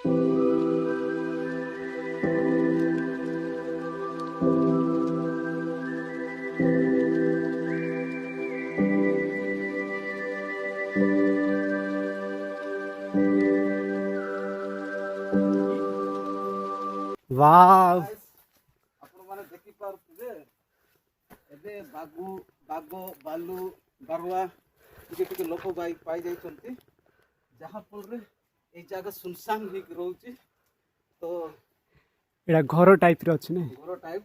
वाह आपण माने देखि पारुथे एबे बागु बागो बालू बारुआ टिके लोक पाई जाइछन्ती जहाँ फल रे ए जगह सुनसान ही रहउची तो एटा घर टाइप रे अछि ने घर टाइप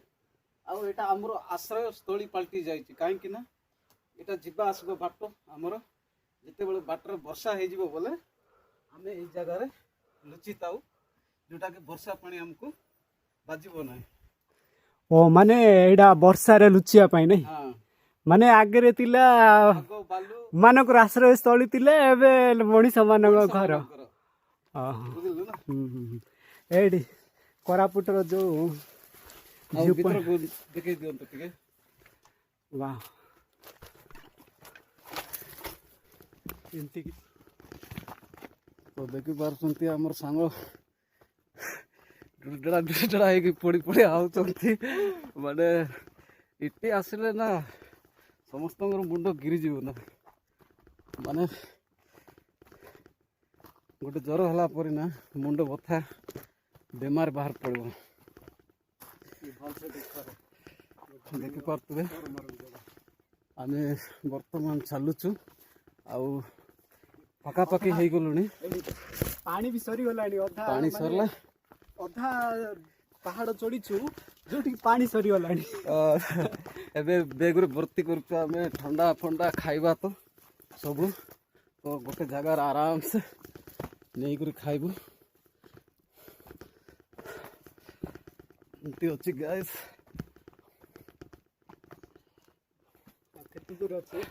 आ एटा हमरो आश्रय स्थली पलटी जाइछि काहे कि ना एटा जिबा आसबो बाट हमरो जते बेले बाट रे वर्षा हे जिवो बोले हमें ए जगह रे लुचि ताऊ जोटा के वर्षा पानी हमको बाजिबो नै ओ माने एटा वर्षा रे लुचिया पाई नै हां माने आगे रे तिला बागो बालू मानक आश्रय स्थली तिले एबे मणिष मानक घर बुझिलु ना एडी कोरापुट रो जो व्यू पॉइंट देखे दियंत टिके वाह एंती तो देखि पारसंती हमर सांग डुडड़ा है कि पड़ी पड़ी आउचंती माने इट्टी आसिले ना समस्त मुंड गिरी जीव ना माने गोटे ज्वर हला परी ना मुंड बथा बेमार बाहर पड़ो देखि पारतबे आमे वर्तमान चलुचु आउ पकापकी हो गलुनी पानी भी सरी गलानी अधा पानी सरला अधा पहाड़ चढ़ीचु जो पानी सरी गलानी एबे बेग रे भर्ती करछु आमे ठंडा फंडा खाइबा तो सब तो गोटे जगह आराम से नहीं कर खाइबु एंती अछि गाइस केते दूर अछि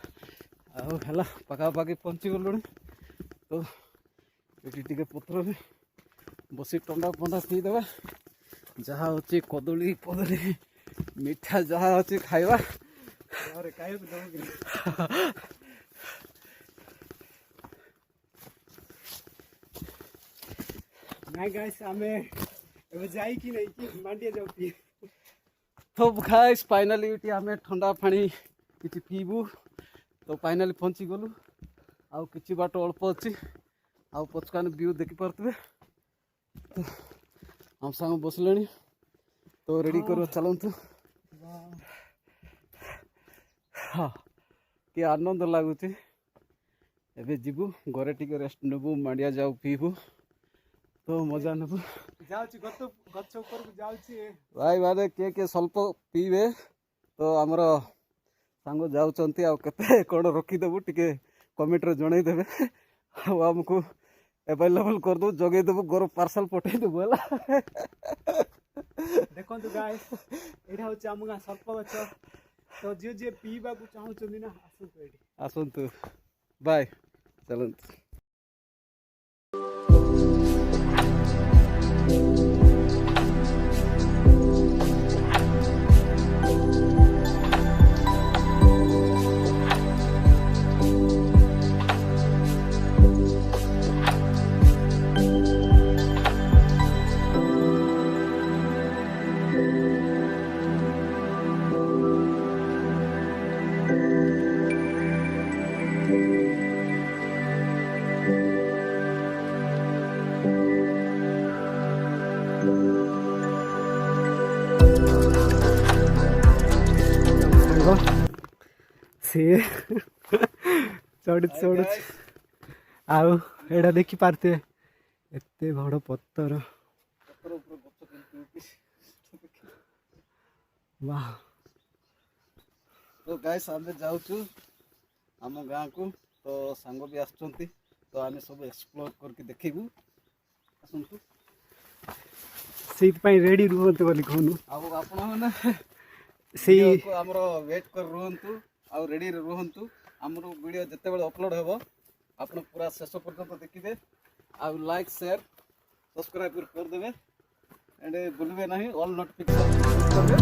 आउ हला पकापकी पहुंची गलुनी तो एटी टिके पत्र में बसी टंडा फंडा पी देवा जहाँ अच्छी कदली पदली मीठा जहाँ अच्छी खाइबा अरे काहे दो नहीं गाइस हमें एबे जाई कि नहीं कि मांडिया जाऊ पी तो गाइस फाइनली इटी हमें ठंडा पानी किछि पीबू तो फाइनली पहुंची गलु आउ किछि बाट अल्प अछि आउ पचकान व्यू देखि पारतबे तो हम संग बसलेनी तो रेडी करो चलंतु हाँ कि आनंद लगुच एबे जीवु घरे टिके रेस्ट नेबु मांडिया जाऊ पीबू तो मजा नेबु जाउची गच्छ ऊपर को जाउची भाई माने के स्वल्प पीबे तो आमर सांग जाउचंती आ केते कोन रखी देबु टिके कमेंट रे जणाई देबे आ हमको अवेलेबल कर दो जगे देबु घर पार्सल पठै देबु हला देखो तो गाइस एटा होची हमगा स्वल्प गच्छ तो जे पीबा को चाहउचंदी ना आसंतु बाय चलंतु से चढ़ चढ़ आउ एटा देखी पारते एते बड़ पत्थर वाह तो गाइस आमे जाउछु हम गाँ को तो सांग भी आछंती तो आमे सब एक्सप्लोर करके देखिबू आसंतु सेत पई रेडी रुहंतु बोली कहनु अब आपण माने से हमरो वेट कर रुहंतु आ रेडी रुहंतु हमरो वीडियो जते बेले अपलोड हेबो आपण पूरा शेष पर्यंत देखिबे आ लाइक शेयर सब्सक्राइब कर देबे एंड भूलबे नहीं ऑल नोटिफिकेशन करबे।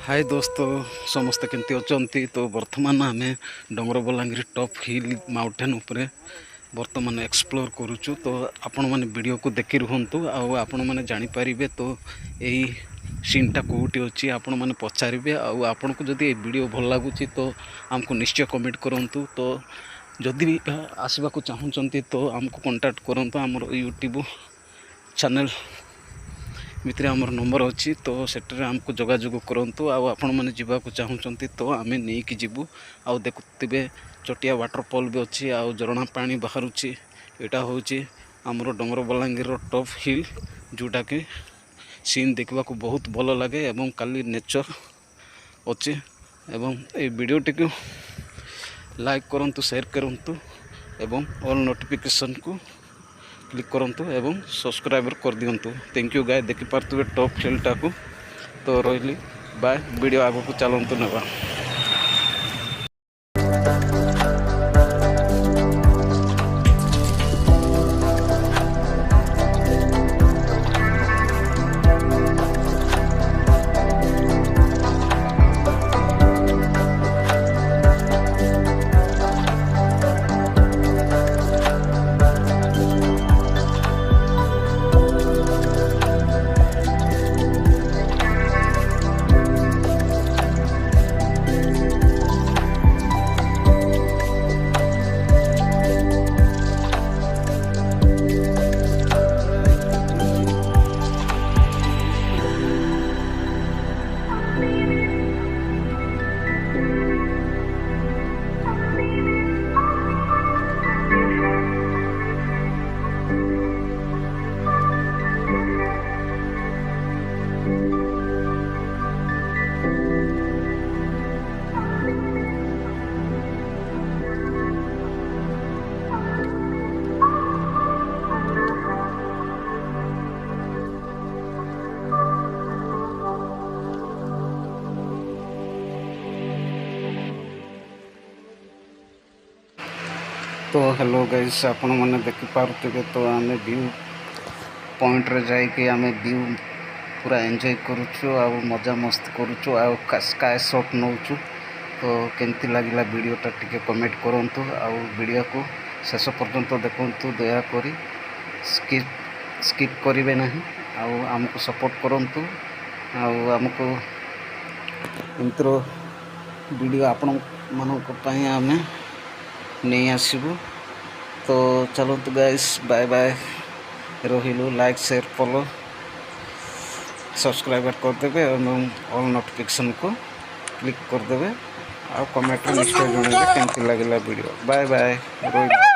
हाय दोस्तों समस्ते केमती अछंती। तो वर्तमान आम डंगर बलांगीर टॉप हिल माउंटेन उपरे वर्तमान एक्सप्लोर करुचु। तो आपण मैंने वीडियो को देखी रुहतु आपण मैंने जानीपारे तो यही सीनटा कौटी अच्छी आपण मैंने पचारे आपण को जदि वीडियो भल लगुच तो आमको निश्चय कमेंट करूँ। तो जदि भी आसवा चाहूँगी तो आमको कांटेक्ट करूँ। आमर यूट्यूब चैनल भितर आमर नंबर अच्छी तो सेटर आमको जोगाजोग करूँ। आपण मैंने जावाक चाहूँगी तो आम नहीं कि जीवु। आउ देखुवे चटिया वाटरफॉल भी अच्छी आउ झरणा पानी बाहरुची। यहाँ हूँ आमर डंगर बलांगीर टॉप हिल जोटा कि सीन देखा बहुत भल लगे एवं काली नेचर अच्छी। एवं ये वीडियोटी को लाइक करूँ, शेयर करूँ एवं ऑल नोटिफिकेशन को क्लिक करूँ एवं सब्सक्राइबर कर दिंतु। थैंक यू गाय देखी पार्थे टॉप हिलटा को। तो रही बाय, वीडियो आगू को चलतु ना। तो हेलो गाइस आपण मैंने देखी पारे तो आम व्यू पॉइंट रे जाइए आम व्यू पूरा एंजॉय करुचु आ मजा मस्त करुचु आ स्काई शॉट नौचु। तो केमती लगला वीडियोटा टिके कमेंट करूँ। आ वीडियो को शेष पर्यंत देखु, दयाकोरी स्किप करेंगे ना। आमको सपोर्ट करूँ आमको एमतीर वीडियो आपण मानी आम नहीं आसबू। तो चलतु गाइस बाय बाय, रहिलु। लाइक शेयर फॉलो सब्सक्राइब करदे और ऑल नोटिफिकेशन को क्लिक करदे। आ कमेंट निश्चय जन केमती लगला वीडियो। बाय बाय, रही।